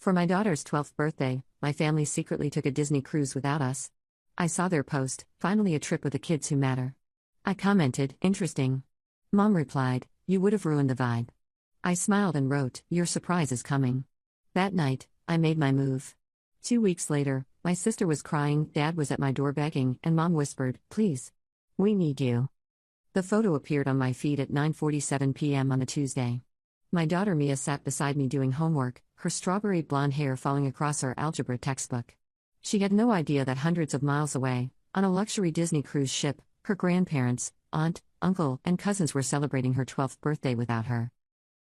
For my daughter's 12th birthday, my family secretly took a Disney cruise without us. I saw their post, finally a trip with the kids who matter. I commented, interesting. Mom replied, you would have ruined the vibe. I smiled and wrote, your surprise is coming. That night, I made my move. 2 weeks later, my sister was crying, Dad was at my door begging, and Mom whispered, please. We need you. The photo appeared on my feed at 9:47 p.m. on a Tuesday. My daughter Mia sat beside me doing homework, her strawberry blonde hair falling across her algebra textbook. She had no idea that hundreds of miles away, on a luxury Disney cruise ship, her grandparents, aunt, uncle, and cousins were celebrating her 12th birthday without her.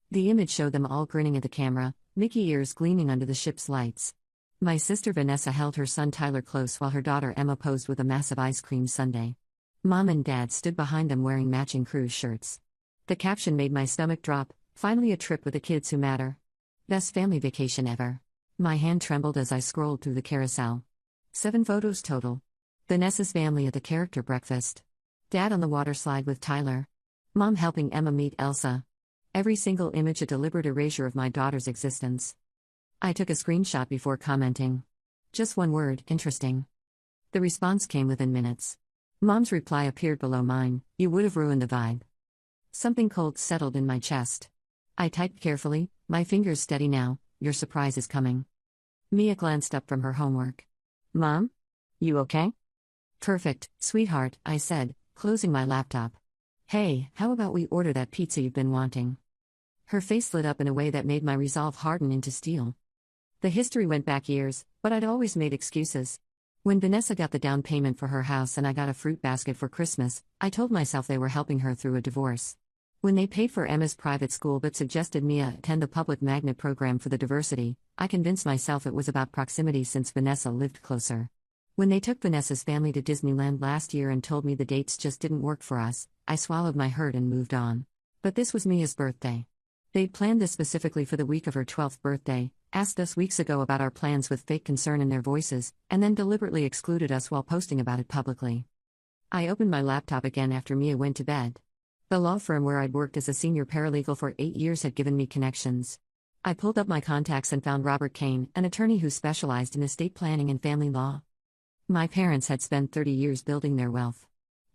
The image showed them all grinning at the camera, Mickey ears gleaming under the ship's lights. My sister Vanessa held her son Tyler close while her daughter Emma posed with a massive ice cream sundae. Mom and Dad stood behind them wearing matching cruise shirts. The caption made my stomach drop, finally a trip with the kids who matter. Best family vacation ever. My hand trembled as I scrolled through the carousel. 7 photos total. Vanessa's family at the character breakfast. Dad on the water slide with Tyler. Mom helping Emma meet Elsa. Every single image a deliberate erasure of my daughter's existence. I took a screenshot before commenting. Just one word, interesting. The response came within minutes. Mom's reply appeared below mine, you would have ruined the vibe. Something cold settled in my chest. I typed carefully, my fingers steady now, your surprise is coming. Mia glanced up from her homework. Mom? You okay? Perfect, sweetheart, I said, closing my laptop. Hey, how about we order that pizza you've been wanting? Her face lit up in a way that made my resolve harden into steel. The history went back years, but I'd always made excuses. When Vanessa got the down payment for her house and I got a fruit basket for Christmas, I told myself they were helping her through a divorce. When they paid for Emma's private school but suggested Mia attend the public magnet program for the diversity, I convinced myself it was about proximity since Vanessa lived closer. When they took Vanessa's family to Disneyland last year and told me the dates just didn't work for us, I swallowed my hurt and moved on. But this was Mia's birthday. They'd planned this specifically for the week of her 12th birthday, asked us weeks ago about our plans with fake concern in their voices, and then deliberately excluded us while posting about it publicly. I opened my laptop again after Mia went to bed. The law firm where I'd worked as a senior paralegal for 8 years had given me connections. I pulled up my contacts and found Robert Kane, an attorney who specialized in estate planning and family law. My parents had spent 30 years building their wealth.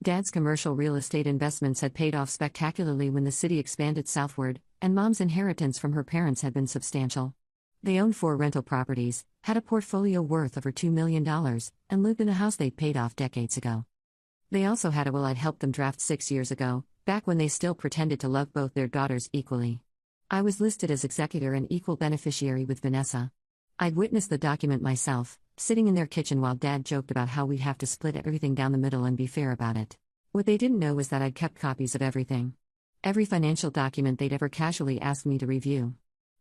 Dad's commercial real estate investments had paid off spectacularly when the city expanded southward, and Mom's inheritance from her parents had been substantial. They owned 4 rental properties, had a portfolio worth over $2 million, and lived in a house they'd paid off decades ago. They also had a will I'd helped them draft 6 years ago, back when they still pretended to love both their daughters equally. I was listed as executor and equal beneficiary with Vanessa. I'd witnessed the document myself, sitting in their kitchen while Dad joked about how we'd have to split everything down the middle and be fair about it. What they didn't know was that I'd kept copies of everything. Every financial document they'd ever casually asked me to review.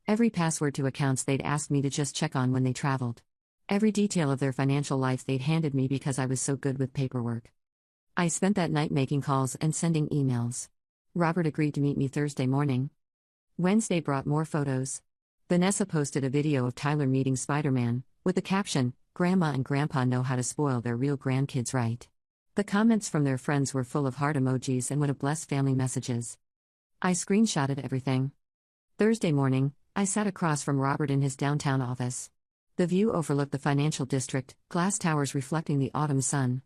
Every password to accounts they'd asked me to just check on when they traveled. Every detail of their financial life they'd handed me because I was so good with paperwork. I spent that night making calls and sending emails. Robert agreed to meet me Thursday morning. Wednesday brought more photos. Vanessa posted a video of Tyler meeting Spider-Man, with the caption, Grandma and Grandpa know how to spoil their real grandkids right. The comments from their friends were full of heart emojis and would have blessed family messages. I screenshotted everything. Thursday morning, I sat across from Robert in his downtown office. The view overlooked the financial district, glass towers reflecting the autumn sun.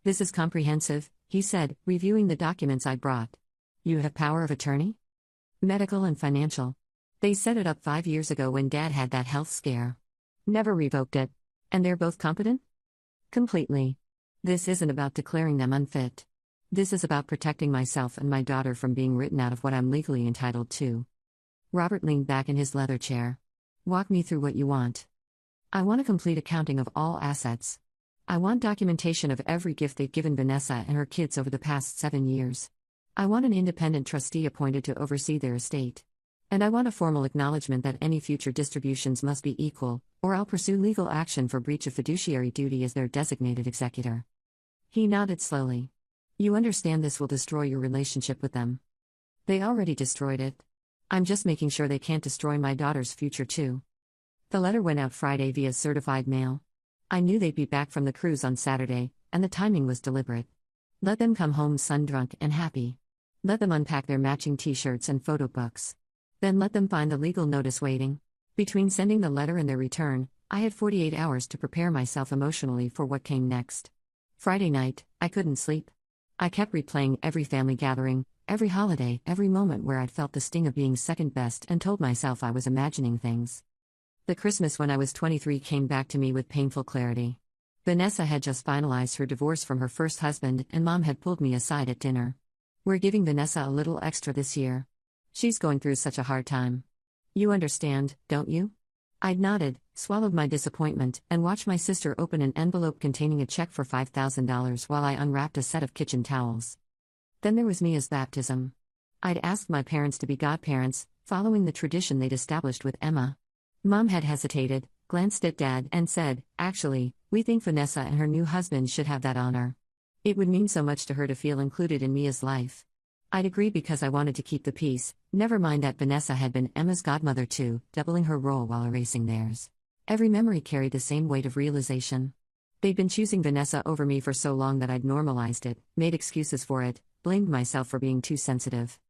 This is comprehensive, he said, reviewing the documents I brought. You have power of attorney? Medical and financial. They set it up 5 years ago when Dad had that health scare. Never revoked it. And they're both competent? Completely. This isn't about declaring them unfit. This is about protecting myself and my daughter from being written out of what I'm legally entitled to. Robert leaned back in his leather chair. Walk me through what you want. I want a complete accounting of all assets. I want documentation of every gift they've given Vanessa and her kids over the past 7 years. I want an independent trustee appointed to oversee their estate. And I want a formal acknowledgement that any future distributions must be equal, or I'll pursue legal action for breach of fiduciary duty as their designated executor. He nodded slowly. You understand this will destroy your relationship with them. They already destroyed it. I'm just making sure they can't destroy my daughter's future too. The letter went out Friday via certified mail. I knew they'd be back from the cruise on Saturday, and the timing was deliberate. Let them come home sun-drunk and happy. Let them unpack their matching t-shirts and photo books. Then let them find the legal notice waiting. Between sending the letter and their return, I had 48 hours to prepare myself emotionally for what came next. Friday night, I couldn't sleep. I kept replaying every family gathering, every holiday, every moment where I'd felt the sting of being second best and told myself I was imagining things. The Christmas when I was 23 came back to me with painful clarity. Vanessa had just finalized her divorce from her first husband, and Mom had pulled me aside at dinner. "We're giving Vanessa a little extra this year. She's going through such a hard time. You understand, don't you?" I'd nodded, swallowed my disappointment, and watched my sister open an envelope containing a check for $5,000 while I unwrapped a set of kitchen towels. Then there was Mia's baptism. I'd asked my parents to be godparents, following the tradition they'd established with Emma. Mom had hesitated, glanced at Dad, and said, "Actually, we think Vanessa and her new husband should have that honor. It would mean so much to her to feel included in Mia's life." I'd agree because I wanted to keep the peace, never mind that Vanessa had been Emma's godmother too, doubling her role while erasing theirs. Every memory carried the same weight of realization. They'd been choosing Vanessa over me for so long that I'd normalized it, made excuses for it, blamed myself for being too sensitive.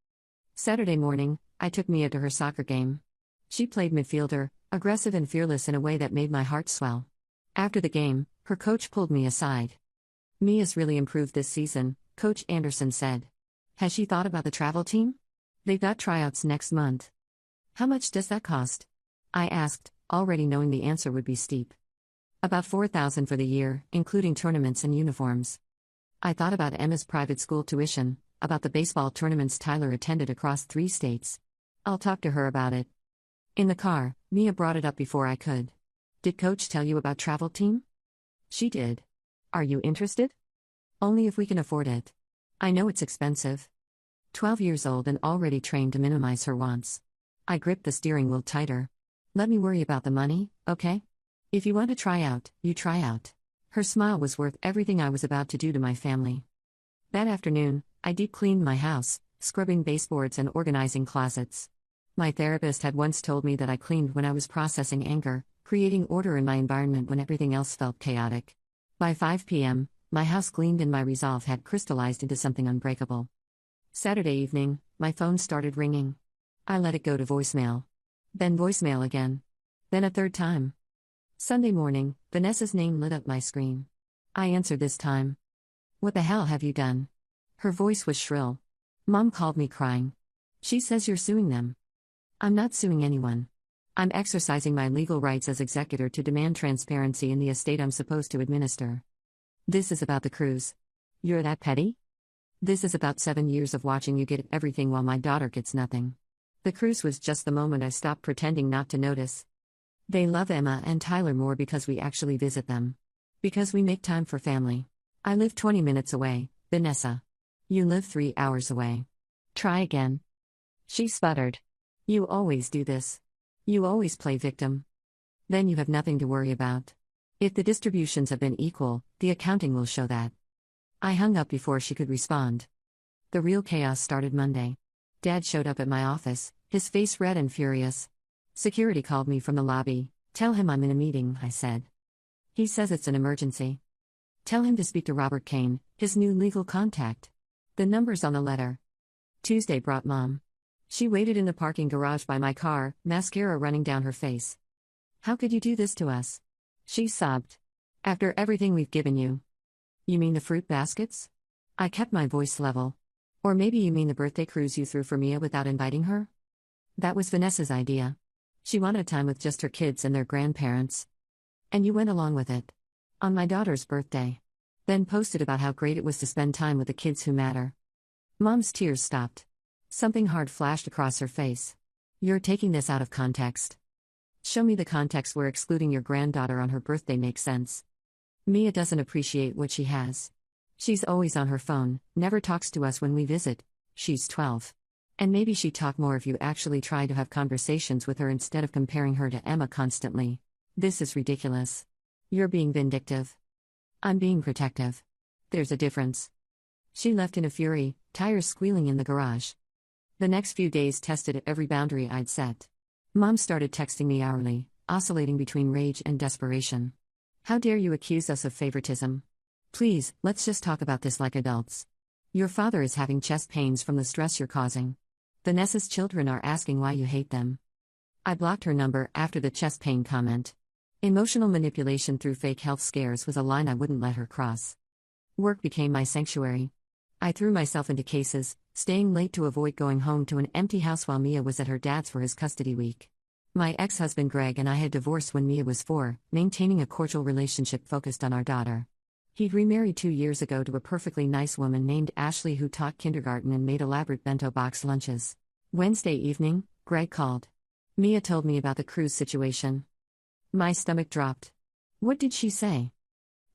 Saturday morning, I took Mia to her soccer game. She played midfielder, aggressive and fearless in a way that made my heart swell. After the game, her coach pulled me aside. "Mia's really improved this season," Coach Anderson said. "Has she thought about the travel team? They've got tryouts next month." "How much does that cost?" I asked, already knowing the answer would be steep. "About $4,000 for the year, including tournaments and uniforms." I thought about Emma's private school tuition, about the baseball tournaments Tyler attended across 3 states. "I'll talk to her about it." In the car, Mia brought it up before I could. "Did Coach tell you about travel team?" "She did. Are you interested?" "Only if we can afford it. I know it's expensive." 12 years old and already trained to minimize her wants. I gripped the steering wheel tighter. "Let me worry about the money, okay? If you want to try out, you try out." Her smile was worth everything I was about to do to my family. That afternoon, I deep cleaned my house, scrubbing baseboards and organizing closets. My therapist had once told me that I cleaned when I was processing anger, creating order in my environment when everything else felt chaotic. By 5 p.m., my house gleamed and my resolve had crystallized into something unbreakable. Saturday evening, my phone started ringing. I let it go to voicemail. Then voicemail again. Then a third time. Sunday morning, Vanessa's name lit up my screen. I answered this time. "What the hell have you done?" Her voice was shrill. "Mom called me crying. She says you're suing them." "I'm not suing anyone. I'm exercising my legal rights as executor to demand transparency in the estate I'm supposed to administer." "This is about the cruise. You're that petty?" "This is about 7 years of watching you get everything while my daughter gets nothing." The cruise was just the moment I stopped pretending not to notice. They love Emma and Tyler more because we actually visit them. Because we make time for family. "I live 20 minutes away, Vanessa. You live 3 hours away. Try again." She sputtered. "You always do this. You always play victim. Then you have nothing to worry about. If the distributions have been equal, the accounting will show that." I hung up before she could respond. The real chaos started Monday. Dad showed up at my office, his face red and furious. Security called me from the lobby. "Tell him I'm in a meeting," I said. "He says it's an emergency. Tell him to speak to Robert Kane, his new legal contact." The number's on the letter. Tuesday brought Mom. She waited in the parking garage by my car, mascara running down her face. "How could you do this to us?" She sobbed. "After everything we've given you." "You mean the fruit baskets?" I kept my voice level. "Or maybe you mean the birthday cruise you threw for Mia without inviting her?" "That was Vanessa's idea. She wanted time with just her kids and their grandparents. And you went along with it. On my daughter's birthday. Then posted about how great it was to spend time with the kids who matter." Mom's tears stopped. Something hard flashed across her face. "You're taking this out of context. Show me the context where excluding your granddaughter on her birthday makes sense. Mia doesn't appreciate what she has. She's always on her phone, never talks to us when we visit. She's 12. And maybe she'd talk more if you actually tried to have conversations with her instead of comparing her to Emma constantly. This is ridiculous. You're being vindictive. I'm being protective. There's a difference." She left in a fury, tires squealing in the garage. The next few days tested every boundary I'd set. Mom started texting me hourly, oscillating between rage and desperation. "How dare you accuse us of favoritism? Please, let's just talk about this like adults. Your father is having chest pains from the stress you're causing. Vanessa's children are asking why you hate them. I blocked her number after the chest pain comment. Emotional manipulation through fake health scares was a line I wouldn't let her cross. Work became my sanctuary. I threw myself into cases, staying late to avoid going home to an empty house while Mia was at her dad's for his custody week. My ex-husband Greg and I had divorced when Mia was 4, maintaining a cordial relationship focused on our daughter. He'd remarried 2 years ago to a perfectly nice woman named Ashley who taught kindergarten and made elaborate bento box lunches. Wednesday evening, Greg called. Mia told me about the cruise situation. My stomach dropped. What did she say?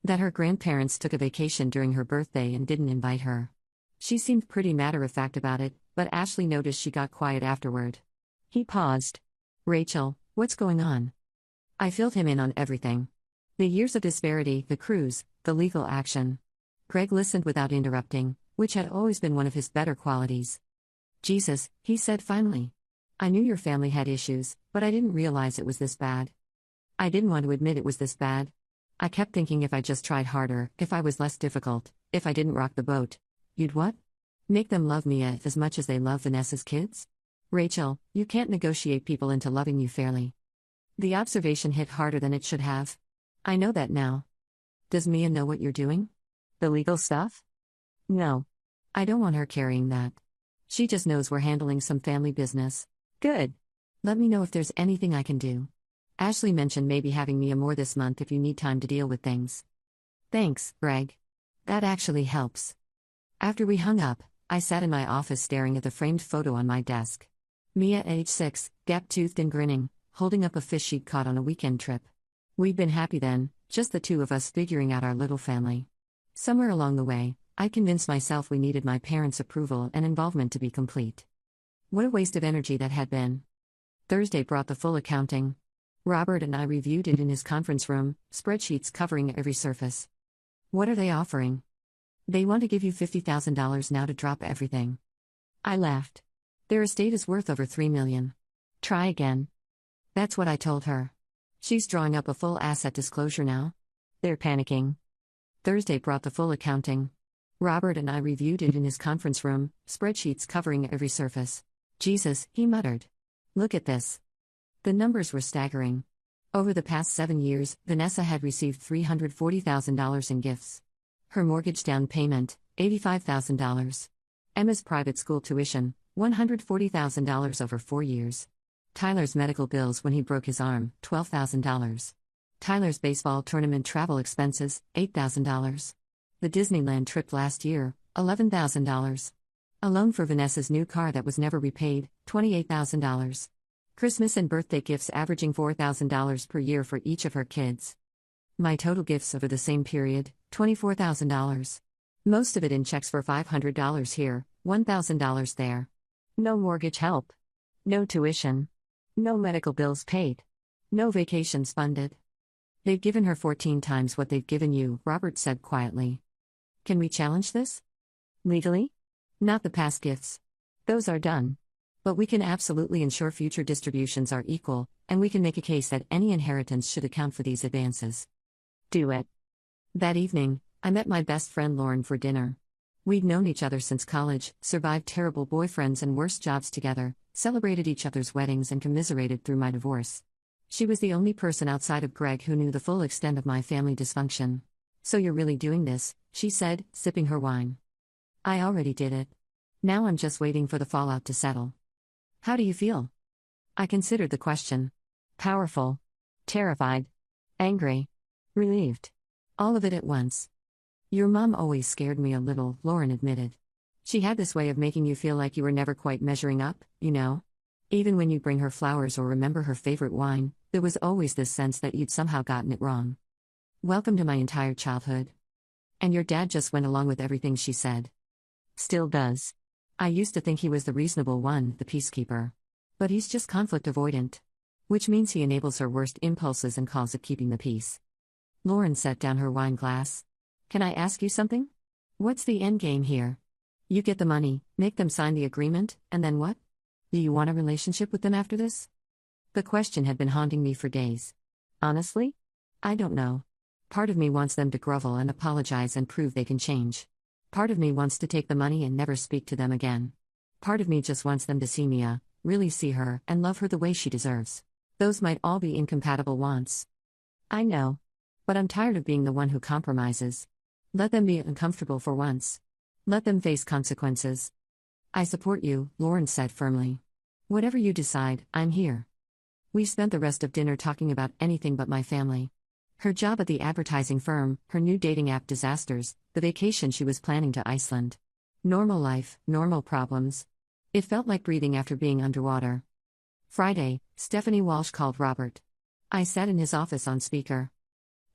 That her grandparents took a vacation during her birthday and didn't invite her. She seemed pretty matter-of-fact about it, but Ashley noticed she got quiet afterward. He paused. Rachel, what's going on? I filled him in on everything. The years of disparity, the cruise, the legal action. Greg listened without interrupting, which had always been one of his better qualities. Jesus, he said finally. I knew your family had issues, but I didn't realize it was this bad. I didn't want to admit it was this bad. I kept thinking if I just tried harder, if I was less difficult, if I didn't rock the boat. You'd what? Make them love me as much as they love Vanessa's kids? Rachel, you can't negotiate people into loving you fairly. The observation hit harder than it should have. I know that now. Does Mia know what you're doing? The legal stuff? No. I don't want her carrying that. She just knows we're handling some family business. Good. Let me know if there's anything I can do. Ashley mentioned maybe having Mia more this month if you need time to deal with things. Thanks, Greg. That actually helps. After we hung up, I sat in my office staring at the framed photo on my desk. Mia, age 6, gap-toothed and grinning, holding up a fish she'd caught on a weekend trip. We'd been happy then, just the two of us figuring out our little family. Somewhere along the way, I convinced myself we needed my parents' approval and involvement to be complete. What a waste of energy that had been. Thursday brought the full accounting. Robert and I reviewed it in his conference room, spreadsheets covering every surface. What are they offering? They want to give you $50,000 now to drop everything. I laughed. Their estate is worth over $3 million. Try again. That's what I told her. She's drawing up a full asset disclosure now. They're panicking. Thursday brought the full accounting. Robert and I reviewed it in his conference room, spreadsheets covering every surface. Jesus, he muttered. Look at this. The numbers were staggering. Over the past 7 years, Vanessa had received $340,000 in gifts. Her mortgage down payment, $85,000. Emma's private school tuition, $140,000 over 4 years. Tyler's medical bills when he broke his arm, $12,000. Tyler's baseball tournament travel expenses, $8,000. The Disneyland trip last year, $11,000. A loan for Vanessa's new car that was never repaid, $28,000. Christmas and birthday gifts averaging $4,000 per year for each of her kids. My total gifts over the same period, $24,000. Most of it in checks for $500 here, $1,000 there. No mortgage help. No tuition. No medical bills paid. No vacations funded. They've given her 14 times what they've given you, Robert said quietly. Can we challenge this? Legally? Not the past gifts. Those are done. But we can absolutely ensure future distributions are equal, and we can make a case that any inheritance should account for these advances. Do it. That evening, I met my best friend Lauren for dinner. We'd known each other since college, survived terrible boyfriends and worse jobs together, celebrated each other's weddings and commiserated through my divorce. She was the only person outside of Greg who knew the full extent of my family dysfunction. So you're really doing this, she said, sipping her wine. I already did it. Now I'm just waiting for the fallout to settle. How do you feel? I considered the question. Powerful. Terrified. Angry. Relieved. All of it at once. Your mom always scared me a little, Lauren admitted. She had this way of making you feel like you were never quite measuring up, you know? Even when you bring her flowers or remember her favorite wine, there was always this sense that you'd somehow gotten it wrong. Welcome to my entire childhood. And your dad just went along with everything she said. Still does. I used to think he was the reasonable one, the peacekeeper. But he's just conflict avoidant. Which means he enables her worst impulses and calls it keeping the peace. Lauren set down her wine glass. Can I ask you something? What's the end game here? You get the money, make them sign the agreement, and then what? Do you want a relationship with them after this? The question had been haunting me for days. Honestly? I don't know. Part of me wants them to grovel and apologize and prove they can change. Part of me wants to take the money and never speak to them again. Part of me just wants them to see Mia, really see her, and love her the way she deserves. Those might all be incompatible wants. I know. But I'm tired of being the one who compromises. Let them be uncomfortable for once. Let them face consequences. I support you, Lauren said firmly. Whatever you decide, I'm here. We spent the rest of dinner talking about anything but my family. Her job at the advertising firm, her new dating app disasters, the vacation she was planning to Iceland. Normal life, normal problems. It felt like breathing after being underwater. Friday, Stephanie Walsh called Robert. I sat in his office on speaker.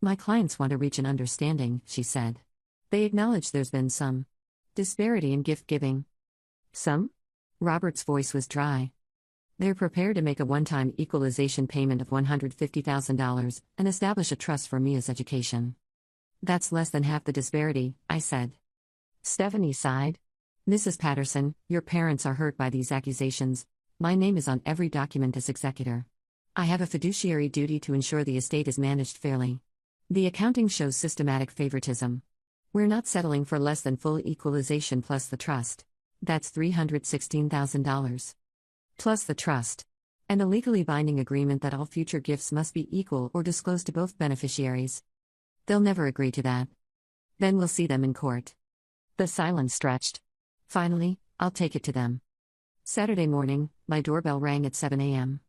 My clients want to reach an understanding, she said. They acknowledge there's been some disparity in gift giving. Some? Robert's voice was dry. They're prepared to make a one-time equalization payment of $150,000 and establish a trust for Mia's education. That's less than half the disparity, I said. Stephanie sighed. Mrs. Patterson, your parents are hurt by these accusations. My name is on every document as executor. I have a fiduciary duty to ensure the estate is managed fairly. The accounting shows systematic favoritism. We're not settling for less than full equalization plus the trust. That's $316,000. Plus the trust. And a legally binding agreement that all future gifts must be equal or disclosed to both beneficiaries. They'll never agree to that. Then we'll see them in court. The silence stretched. Finally, I'll take it to them. Saturday morning, my doorbell rang at 7 a.m.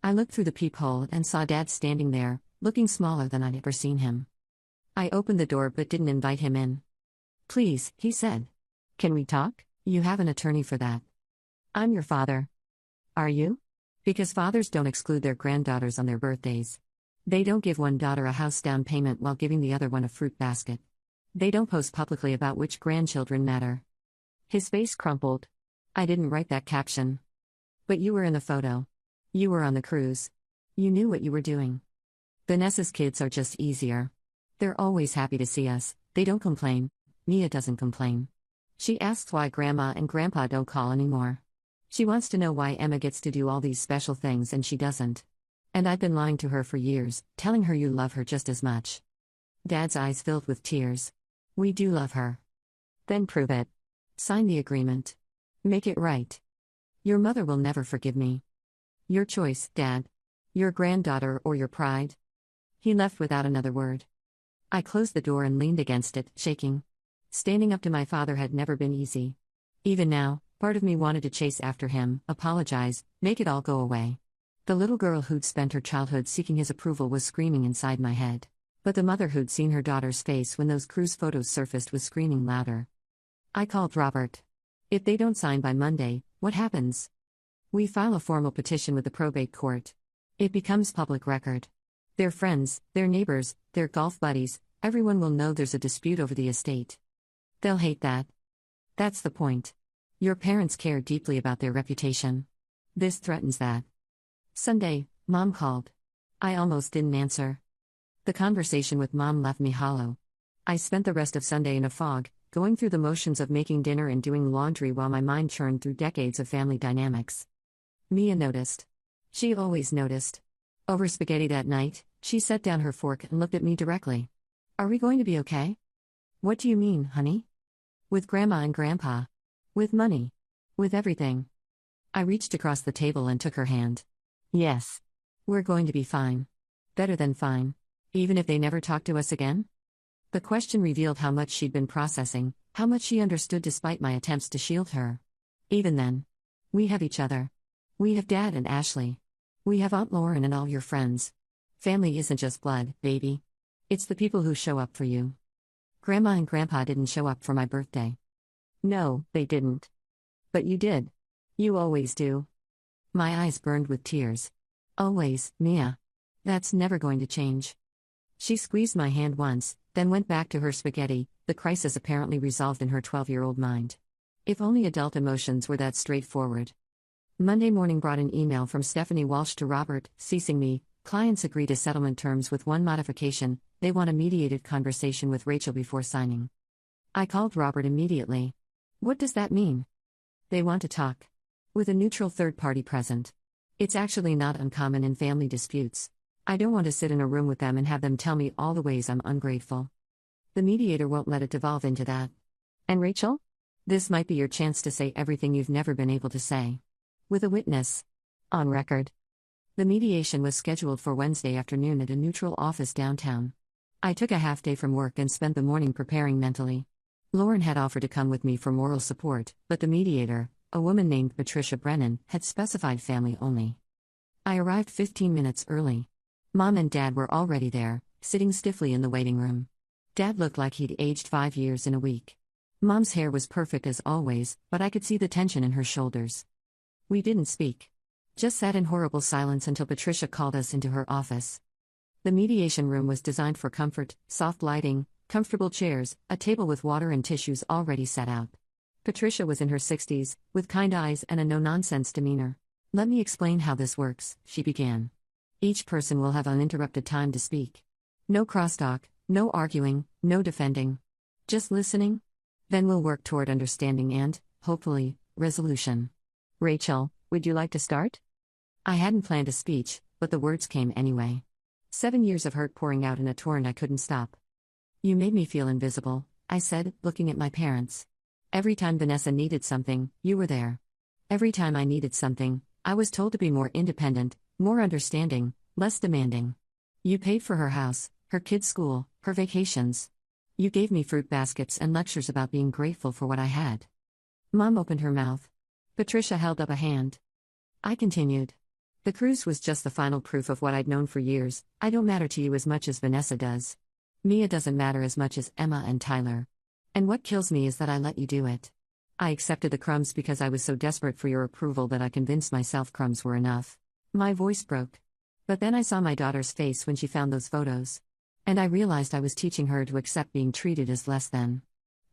I looked through the peephole and saw Dad standing there, looking smaller than I'd ever seen him. I opened the door but didn't invite him in. Please, he said. Can we talk? You have an attorney for that. I'm your father. Are you? Because fathers don't exclude their granddaughters on their birthdays. They don't give one daughter a house down payment while giving the other one a fruit basket. They don't post publicly about which grandchildren matter. His face crumpled. I didn't write that caption. But you were in the photo. You were on the cruise. You knew what you were doing. Vanessa's kids are just easier. They're always happy to see us, they don't complain. Mia doesn't complain. She asks why Grandma and Grandpa don't call anymore. She wants to know why Emma gets to do all these special things and she doesn't. And I've been lying to her for years, telling her you love her just as much. Dad's eyes filled with tears. We do love her. Then prove it. Sign the agreement. Make it right. Your mother will never forgive me. Your choice, Dad. Your granddaughter or your pride. He left without another word. I closed the door and leaned against it, shaking. Standing up to my father had never been easy. Even now, part of me wanted to chase after him, apologize, make it all go away. The little girl who'd spent her childhood seeking his approval was screaming inside my head. But the mother who'd seen her daughter's face when those cruise photos surfaced was screaming louder. I called Robert. If they don't sign by Monday, what happens? We file a formal petition with the probate court. It becomes public record. Their friends, their neighbors, their golf buddies, everyone will know there's a dispute over the estate. They'll hate that. That's the point. Your parents care deeply about their reputation. This threatens that. Sunday, Mom called. I almost didn't answer. The conversation with Mom left me hollow. I spent the rest of Sunday in a fog, going through the motions of making dinner and doing laundry while my mind churned through decades of family dynamics. Mia noticed. She always noticed. Over spaghetti that night, she set down her fork and looked at me directly. Are we going to be okay? What do you mean, honey? With Grandma and Grandpa. With money. With everything. I reached across the table and took her hand. Yes. We're going to be fine. Better than fine. Even if they never talk to us again? The question revealed how much she'd been processing, how much she understood despite my attempts to shield her. Even then. We have each other. We have Dad and Ashley. We have Aunt Lauren and all your friends. Family isn't just blood, baby. It's the people who show up for you. Grandma and Grandpa didn't show up for my birthday. No, they didn't. But you did. You always do. My eyes burned with tears. Always, Mia. That's never going to change. She squeezed my hand once, then went back to her spaghetti, the crisis apparently resolved in her 12-year-old mind. If only adult emotions were that straightforward. Monday morning brought an email from Stephanie Walsh to Robert, ceasing me. Clients agree to settlement terms with one modification. They want a mediated conversation with Rachel before signing. I called Robert immediately. What does that mean? They want to talk. With a neutral third party present. It's actually not uncommon in family disputes. I don't want to sit in a room with them and have them tell me all the ways I'm ungrateful. The mediator won't let it devolve into that. And Rachel? This might be your chance to say everything you've never been able to say. With a witness. On record. The mediation was scheduled for Wednesday afternoon at a neutral office downtown. I took a half day from work and spent the morning preparing mentally. Lauren had offered to come with me for moral support, but the mediator, a woman named Patricia Brennan, had specified family only. I arrived 15 minutes early. Mom and Dad were already there, sitting stiffly in the waiting room. Dad looked like he'd aged 5 years in a week. Mom's hair was perfect as always, but I could see the tension in her shoulders. We didn't speak. Just sat in horrible silence until Patricia called us into her office. The mediation room was designed for comfort, soft lighting, comfortable chairs, a table with water and tissues already set out. Patricia was in her 60s, with kind eyes and a no-nonsense demeanor. "Let me explain how this works," she began. "Each person will have uninterrupted time to speak. No crosstalk, no arguing, no defending. Just listening. Then we'll work toward understanding and, hopefully, resolution. Rachel, would you like to start?" I hadn't planned a speech, but the words came anyway. 7 years of hurt pouring out in a torrent I couldn't stop. "You made me feel invisible," I said, looking at my parents. "Every time Vanessa needed something, you were there. Every time I needed something, I was told to be more independent, more understanding, less demanding. You paid for her house, her kids' school, her vacations. You gave me fruit baskets and lectures about being grateful for what I had." Mom opened her mouth. Patricia held up a hand. I continued. "The cruise was just the final proof of what I'd known for years. I don't matter to you as much as Vanessa does. Mia doesn't matter as much as Emma and Tyler. And what kills me is that I let you do it. I accepted the crumbs because I was so desperate for your approval that I convinced myself crumbs were enough." My voice broke. But then I saw my daughter's face when she found those photos. And I realized I was teaching her to accept being treated as less than.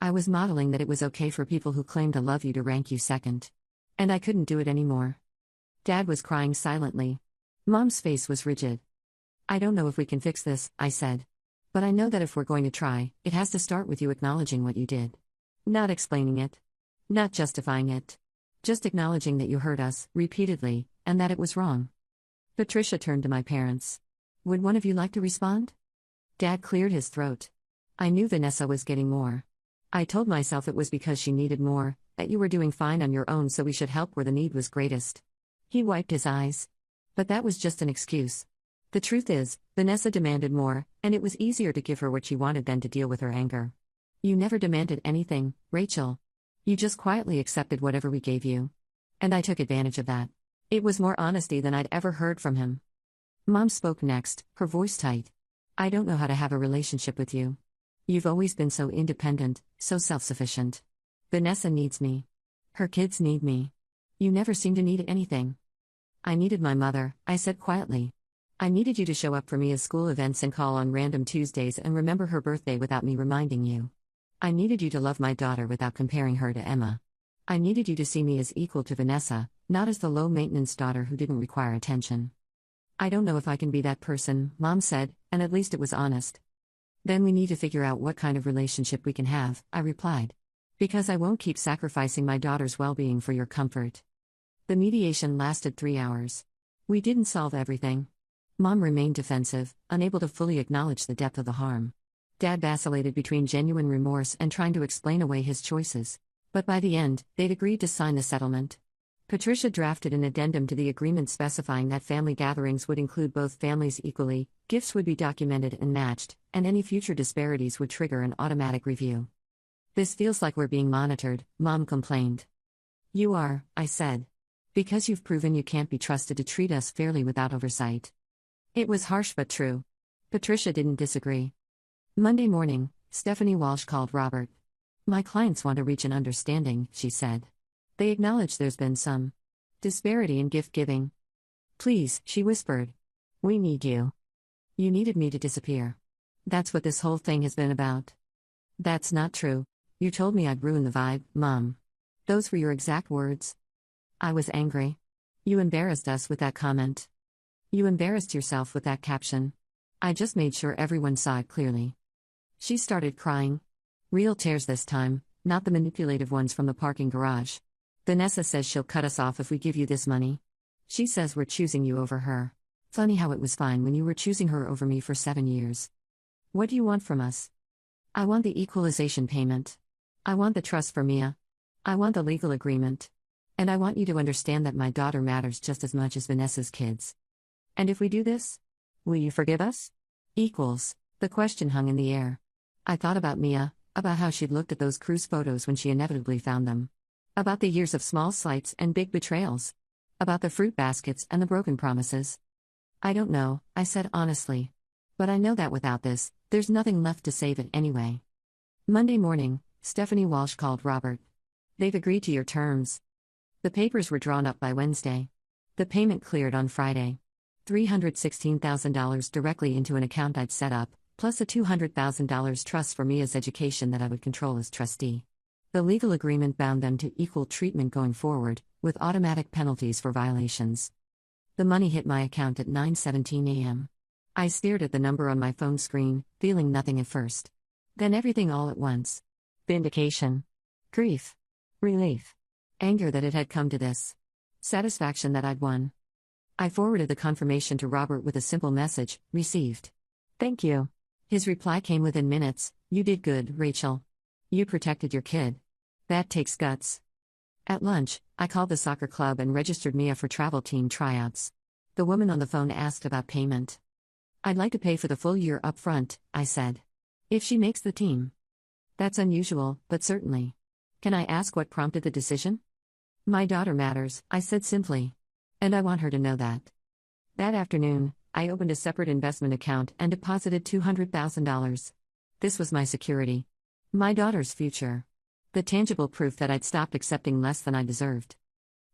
I was modeling that it was okay for people who claim to love you to rank you second. And I couldn't do it anymore. Dad was crying silently. Mom's face was rigid. "I don't know if we can fix this," I said. "But I know that if we're going to try, it has to start with you acknowledging what you did. Not explaining it. Not justifying it. Just acknowledging that you hurt us, repeatedly, and that it was wrong." Patricia turned to my parents. "Would one of you like to respond?" Dad cleared his throat. "I knew Vanessa was getting more. I told myself it was because she needed more, that you were doing fine on your own so we should help where the need was greatest." He wiped his eyes. "But that was just an excuse. The truth is, Vanessa demanded more, and it was easier to give her what she wanted than to deal with her anger. You never demanded anything, Rachel. You just quietly accepted whatever we gave you. And I took advantage of that. It was more honesty than I'd ever heard from him." Mom spoke next, her voice tight. "I don't know how to have a relationship with you. You've always been so independent, so self-sufficient. Vanessa needs me. Her kids need me. You never seem to need anything." "I needed my mother," I said quietly. "I needed you to show up for me at school events and call on random Tuesdays and remember her birthday without me reminding you. I needed you to love my daughter without comparing her to Emma. I needed you to see me as equal to Vanessa, not as the low-maintenance daughter who didn't require attention." "I don't know if I can be that person," Mom said, and at least it was honest. "Then we need to figure out what kind of relationship we can have," I replied. "Because I won't keep sacrificing my daughter's well-being for your comfort." The mediation lasted 3 hours. We didn't solve everything. Mom remained defensive, unable to fully acknowledge the depth of the harm. Dad vacillated between genuine remorse and trying to explain away his choices. But by the end, they'd agreed to sign the settlement. Patricia drafted an addendum to the agreement specifying that family gatherings would include both families equally, gifts would be documented and matched, and any future disparities would trigger an automatic review. "This feels like we're being monitored," Mom complained. "You are," I said. "Because you've proven you can't be trusted to treat us fairly without oversight." It was harsh but true. Patricia didn't disagree. Monday morning, Stephanie Walsh called Robert. "My clients want to reach an understanding," she said. "They acknowledge there's been some disparity in gift giving. Please," she whispered. "We need you. You needed me to disappear. That's what this whole thing has been about." "That's not true. You told me I'd ruin the vibe, Mom. Those were your exact words." I was angry. "You embarrassed us with that comment. You embarrassed yourself with that caption. I just made sure everyone saw it clearly." She started crying. Real tears this time, not the manipulative ones from the parking garage. "Vanessa says she'll cut us off if we give you this money. She says we're choosing you over her. Funny how it was fine when you were choosing her over me for 7 years. What do you want from us?" "I want the equalization payment. I want the trust for Mia. I want the legal agreement. And I want you to understand that my daughter matters just as much as Vanessa's kids. And if we do this, will you forgive us? Equals. The question hung in the air. I thought about Mia, about how she'd looked at those cruise photos when she inevitably found them. About the years of small slights and big betrayals. About the fruit baskets and the broken promises. I don't know, I said honestly. But I know that without this, there's nothing left to save it anyway. Monday morning, Stephanie Walsh called Robert. They've agreed to your terms. The papers were drawn up by Wednesday. The payment cleared on Friday. $316,000 directly into an account I'd set up, plus a $200,000 trust for Mia's education that I would control as trustee. The legal agreement bound them to equal treatment going forward, with automatic penalties for violations. The money hit my account at 9:17 a.m. I stared at the number on my phone screen, feeling nothing at first. Then everything all at once. Vindication. Grief. Relief. Anger that it had come to this. Satisfaction that I'd won. I forwarded the confirmation to Robert with a simple message, received. Thank you. His reply came within minutes, you did good, Rachel. You protected your kid. That takes guts. At lunch, I called the soccer club and registered Mia for travel team tryouts. The woman on the phone asked about payment. I'd like to pay for the full year up front, I said. If she makes the team. That's unusual, but certainly. Can I ask what prompted the decision? My daughter matters, I said simply. And I want her to know that. That afternoon, I opened a separate investment account and deposited $200,000. This was my security. My daughter's future. The tangible proof that I'd stopped accepting less than I deserved.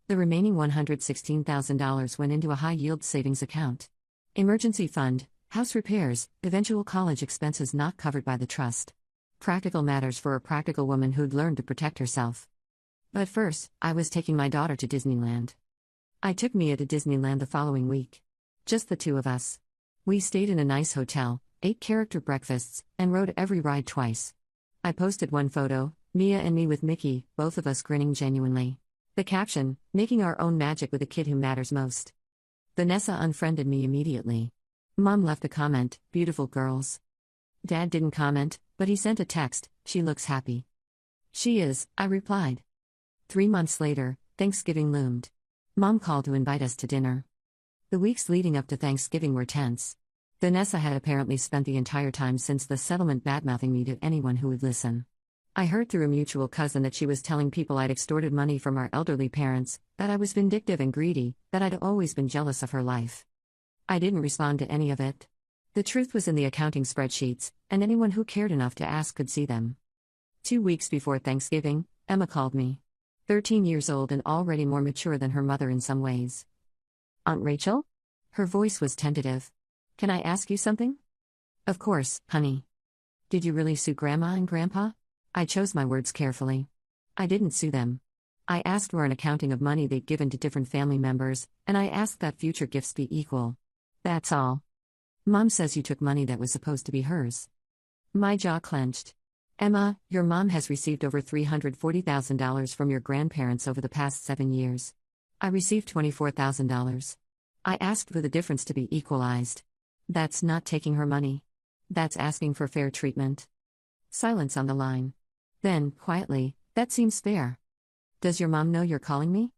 The remaining $116,000 went into a high-yield savings account. Emergency fund, house repairs, eventual college expenses not covered by the trust. Practical matters for a practical woman who'd learned to protect herself. But first, I was taking my daughter to Disneyland. I took Mia to Disneyland the following week. Just the two of us. We stayed in a nice hotel, ate character breakfasts, and rode every ride twice. I posted one photo, Mia and me with Mickey, both of us grinning genuinely. The caption, making our own magic with the kid who matters most. Vanessa unfriended me immediately. Mom left a comment, beautiful girls. Dad didn't comment, but he sent a text, she looks happy. She is, I replied. 3 months later, Thanksgiving loomed. Mom called to invite us to dinner. The weeks leading up to Thanksgiving were tense. Vanessa had apparently spent the entire time since the settlement badmouthing me to anyone who would listen. I heard through a mutual cousin that she was telling people I'd extorted money from our elderly parents, that I was vindictive and greedy, that I'd always been jealous of her life. I didn't respond to any of it. The truth was in the accounting spreadsheets, and anyone who cared enough to ask could see them. 2 weeks before Thanksgiving, Emma called me. 13 years old and already more mature than her mother in some ways. Aunt Rachel? Her voice was tentative. Can I ask you something? Of course, honey. Did you really sue Grandma and Grandpa? I chose my words carefully. I didn't sue them. I asked for an accounting of money they'd given to different family members, and I asked that future gifts be equal. That's all. Mom says you took money that was supposed to be hers. My jaw clenched. Emma, your mom has received over $340,000 from your grandparents over the past 7 years. I received $24,000. I asked for the difference to be equalized. That's not taking her money. That's asking for fair treatment. Silence on the line. Then, quietly, that seems fair. Does your mom know you're calling me?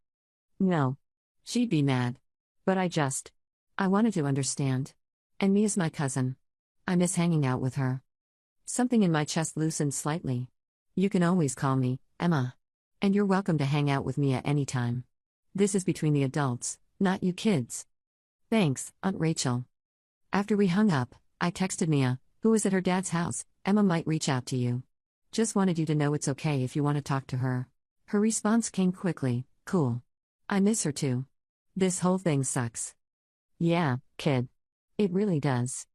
No. She'd be mad. But I wanted to understand. And me as my cousin. I miss hanging out with her. Something in my chest loosened slightly. You can always call me, Emma. And you're welcome to hang out with me at any time. This is between the adults, not you kids. Thanks, Aunt Rachel. After we hung up, I texted Mia, who was at her dad's house. Emma might reach out to you. Just wanted you to know it's okay if you want to talk to her. Her response came quickly, cool. I miss her too. This whole thing sucks. Yeah, kid. It really does.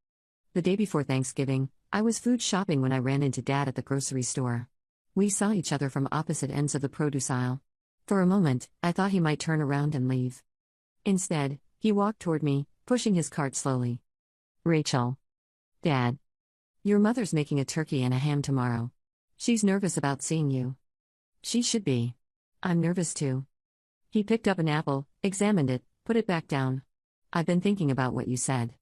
The day before Thanksgiving, I was food shopping when I ran into Dad at the grocery store. We saw each other from opposite ends of the produce aisle. For a moment, I thought he might turn around and leave. Instead, he walked toward me, pushing his cart slowly. Rachel. Dad. Your mother's making a turkey and a ham tomorrow. She's nervous about seeing you. She should be. I'm nervous too. He picked up an apple, examined it, put it back down. I've been thinking about what you said.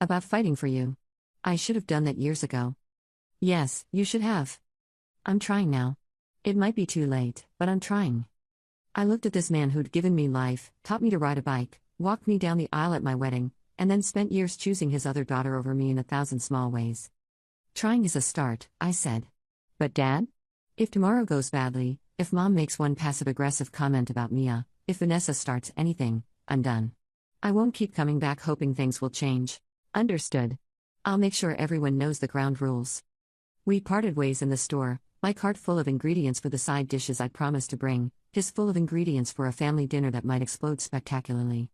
About fighting for you. I should have done that years ago. Yes, you should have. I'm trying now. It might be too late, but I'm trying. I looked at this man who'd given me life, taught me to ride a bike, walked me down the aisle at my wedding, and then spent years choosing his other daughter over me in 1,000 small ways. Trying is a start, I said. But Dad? If tomorrow goes badly, if Mom makes one passive-aggressive comment about Mia, if Vanessa starts anything, I'm done. I won't keep coming back hoping things will change. Understood. I'll make sure everyone knows the ground rules. We parted ways in the store, my cart full of ingredients for the side dishes I promised to bring, his full of ingredients for a family dinner that might explode spectacularly.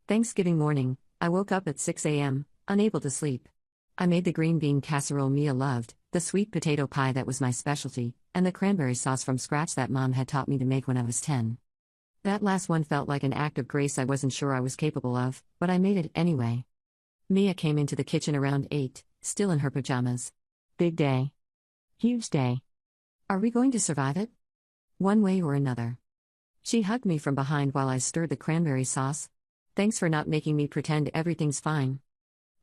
Thanksgiving morning, I woke up at 6 a.m., unable to sleep. I made the green bean casserole Mia loved, the sweet potato pie that was my specialty, and the cranberry sauce from scratch that Mom had taught me to make when I was 10. That last one felt like an act of grace I wasn't sure I was capable of, but I made it anyway. Mia came into the kitchen around 8, still in her pajamas. Big day. Huge day. Are we going to survive it? One way or another. She hugged me from behind while I stirred the cranberry sauce. Thanks for not making me pretend everything's fine.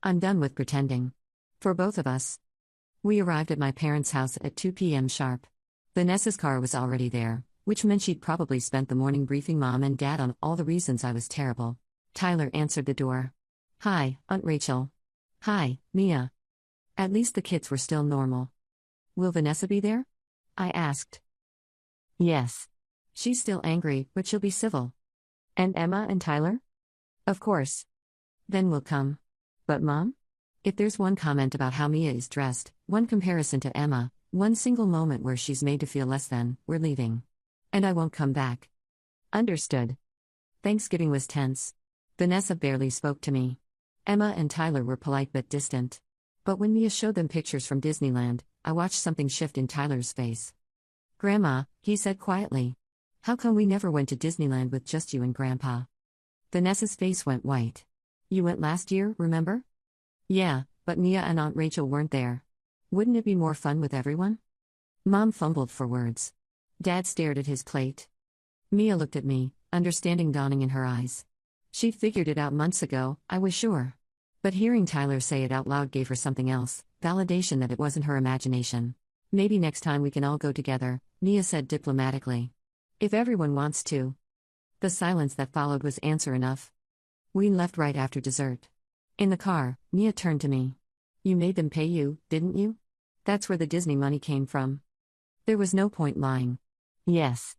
I'm done with pretending. For both of us. We arrived at my parents' house at 2 p.m. sharp. Vanessa's car was already there, which meant she'd probably spent the morning briefing Mom and Dad on all the reasons I was terrible. Tyler answered the door. Hi, Aunt Rachel. Hi, Mia. At least the kids were still normal. Will Vanessa be there? I asked. Yes. She's still angry, but she'll be civil. And Emma and Tyler? Of course. Then we'll come. But Mom? If there's one comment about how Mia is dressed, one comparison to Emma, one single moment where she's made to feel less than, we're leaving. And I won't come back. Understood. Thanksgiving was tense. Vanessa barely spoke to me. Emma and Tyler were polite but distant. But when Mia showed them pictures from Disneyland, I watched something shift in Tyler's face. Grandma, he said quietly. How come we never went to Disneyland with just you and Grandpa? Vanessa's face went white. You went last year, remember? Yeah, but Mia and Aunt Rachel weren't there. Wouldn't it be more fun with everyone? Mom fumbled for words. Dad stared at his plate. Mia looked at me, understanding dawning in her eyes. She'd figured it out months ago, I was sure. But hearing Tyler say it out loud gave her something else, validation that it wasn't her imagination. Maybe next time we can all go together, Mia said diplomatically. If everyone wants to. The silence that followed was answer enough. We left right after dessert. In the car, Mia turned to me. You made them pay you, didn't you? That's where the Disney money came from. There was no point lying. Yes.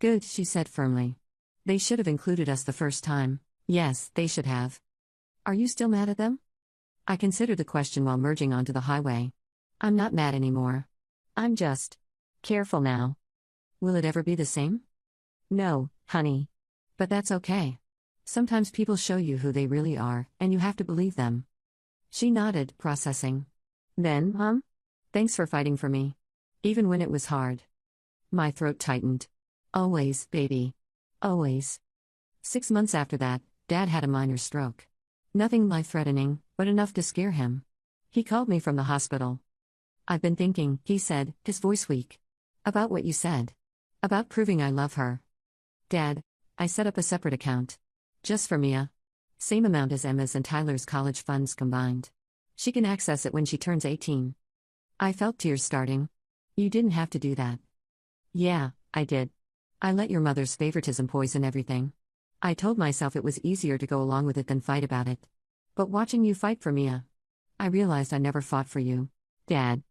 Good, she said firmly. They should have included us the first time. Yes, they should have. Are you still mad at them? I considered the question while merging onto the highway. I'm not mad anymore. I'm just careful now. Will it ever be the same? No, honey. But that's okay. Sometimes people show you who they really are, and you have to believe them. She nodded, processing. Then, thanks for fighting for me. Even when it was hard. My throat tightened. Always, baby. Always. 6 months after that, Dad had a minor stroke. Nothing life-threatening, but enough to scare him. He called me from the hospital. I've been thinking, he said, his voice weak. About what you said. About proving I love her. Dad, I set up a separate account. Just for Mia. Same amount as Emma's and Tyler's college funds combined. She can access it when she turns 18. I felt tears starting. You didn't have to do that. Yeah, I did. I let your mother's favoritism poison everything. I told myself it was easier to go along with it than fight about it. But watching you fight for Mia, I realized I never fought for you. Dad.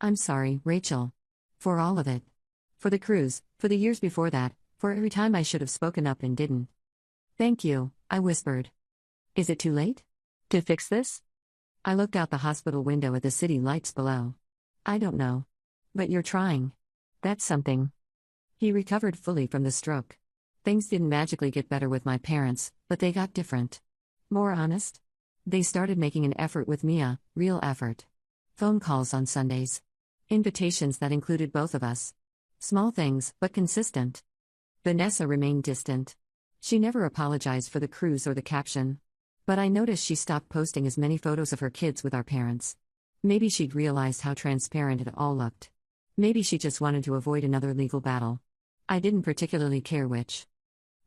I'm sorry, Rachel. For all of it. For the cruise, for the years before that, for every time I should have spoken up and didn't. Thank you, I whispered. Is it too late to fix this? I looked out the hospital window at the city lights below. I don't know. But you're trying. That's something. He recovered fully from the stroke. Things didn't magically get better with my parents, but they got different. More honest. They started making an effort with Mia, real effort. Phone calls on Sundays. Invitations that included both of us. Small things, but consistent. Vanessa remained distant. She never apologized for the cruise or the caption. But I noticed she stopped posting as many photos of her kids with our parents. Maybe she'd realized how transparent it all looked. Maybe she just wanted to avoid another legal battle. I didn't particularly care which.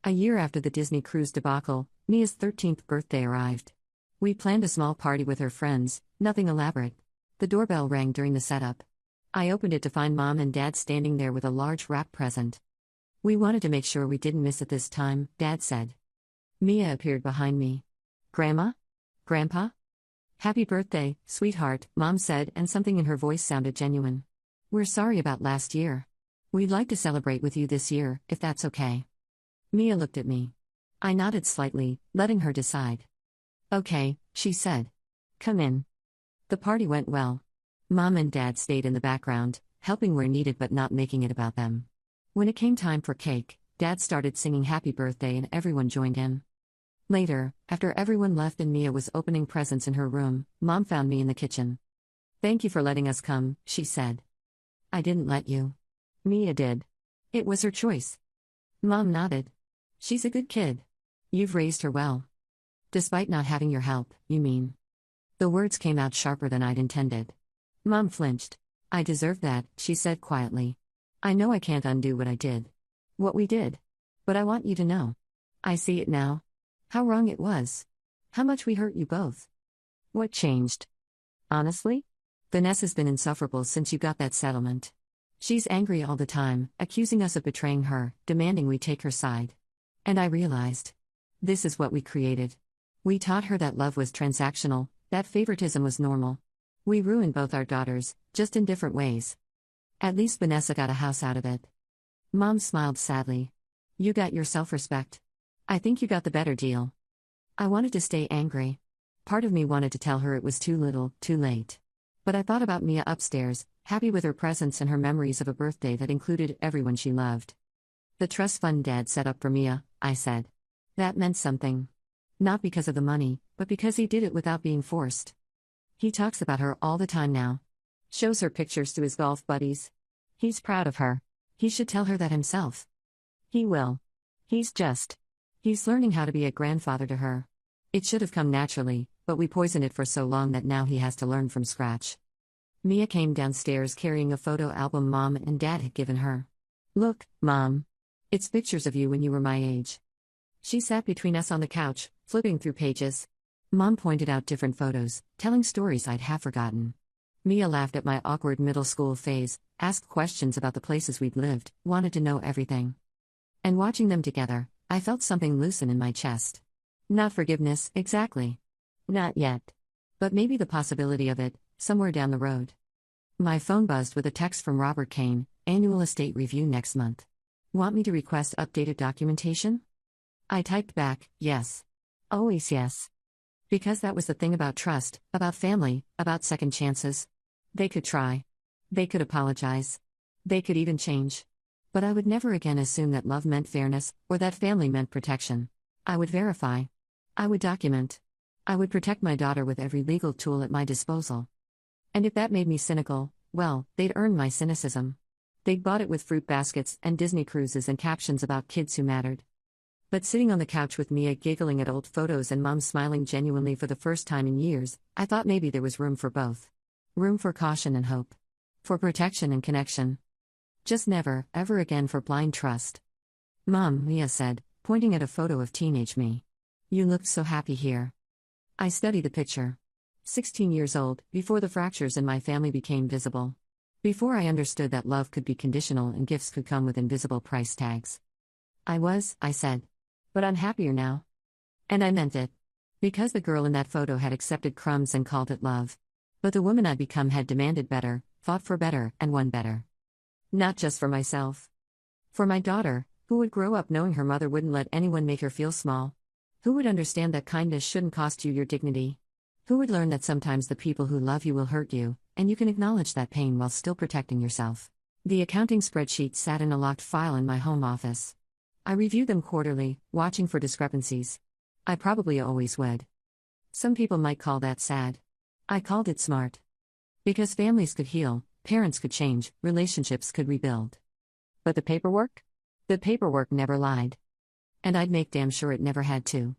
A year after the Disney cruise debacle, Mia's 13th birthday arrived. We planned a small party with her friends, nothing elaborate. The doorbell rang during the setup. I opened it to find Mom and Dad standing there with a large wrap present. We wanted to make sure we didn't miss it this time, Dad said. Mia appeared behind me. Grandma? Grandpa? Happy birthday, sweetheart, Mom said, and something in her voice sounded genuine. We're sorry about last year. We'd like to celebrate with you this year, if that's okay. Mia looked at me. I nodded slightly, letting her decide. Okay, she said. Come in. The party went well. Mom and Dad stayed in the background, helping where needed but not making it about them. When it came time for cake, Dad started singing happy birthday and everyone joined in. Later, after everyone left and Mia was opening presents in her room, Mom found me in the kitchen. Thank you for letting us come, she said. I didn't let you. Mia did. It was her choice. Mom nodded. She's a good kid. You've raised her well. Despite not having your help, you mean. The words came out sharper than I'd intended. Mom flinched. I deserve that, she said quietly. I know I can't undo what I did. What we did. But I want you to know. I see it now. How wrong it was. How much we hurt you both. What changed? Honestly? Vanessa's been insufferable since you got that settlement. She's angry all the time, accusing us of betraying her, demanding we take her side. And I realized. This is what we created. We taught her that love was transactional, that favoritism was normal. We ruined both our daughters, just in different ways. At least Vanessa got a house out of it. Mom smiled sadly. You got your self-respect. I think you got the better deal. I wanted to stay angry. Part of me wanted to tell her it was too little, too late. But I thought about Mia upstairs, happy with her presence and her memories of a birthday that included everyone she loved. The trust fund Dad set up for Mia, I said. That meant something. Not because of the money, but because he did it without being forced. He talks about her all the time now. Shows her pictures to his golf buddies. He's proud of her. He should tell her that himself. He will. He's learning how to be a grandfather to her. It should have come naturally, but we poisoned it for so long that now he has to learn from scratch. Mia came downstairs carrying a photo album Mom and Dad had given her. Look, Mom. It's pictures of you when you were my age. She sat between us on the couch, flipping through pages. Mom pointed out different photos, telling stories I'd half forgotten. Mia laughed at my awkward middle school phase, asked questions about the places we'd lived, wanted to know everything. And watching them together, I felt something loosen in my chest. Not forgiveness, exactly. Not yet. But maybe the possibility of it, somewhere down the road. My phone buzzed with a text from Robert Kane, annual estate review next month. Want me to request updated documentation? I typed back, yes. Always yes. Because that was the thing about trust, about family, about second chances. They could try. They could apologize. They could even change. But I would never again assume that love meant fairness, or that family meant protection. I would verify. I would document. I would protect my daughter with every legal tool at my disposal. And if that made me cynical, well, they'd earned my cynicism. They'd bought it with fruit baskets and Disney cruises and captions about kids who mattered. But sitting on the couch with Mia giggling at old photos and Mom smiling genuinely for the first time in years, I thought maybe there was room for both. Room for caution and hope. For protection and connection. Just never, ever again for blind trust. Mom, Mia said, pointing at a photo of teenage me. You looked so happy here. I studied the picture. 16 years old, before the fractures in my family became visible. Before I understood that love could be conditional and gifts could come with invisible price tags. I said. But I'm happier now. And I meant it. Because the girl in that photo had accepted crumbs and called it love. But the woman I'd become had demanded better, fought for better, and won better. Not just for myself. For my daughter, who would grow up knowing her mother wouldn't let anyone make her feel small. Who would understand that kindness shouldn't cost you your dignity. Who would learn that sometimes the people who love you will hurt you, and you can acknowledge that pain while still protecting yourself. The accounting spreadsheet sat in a locked file in my home office. I reviewed them quarterly, watching for discrepancies. I probably always would. Some people might call that sad. I called it smart. Because families could heal, parents could change, relationships could rebuild. But the paperwork? The paperwork never lied. And I'd make damn sure it never had to.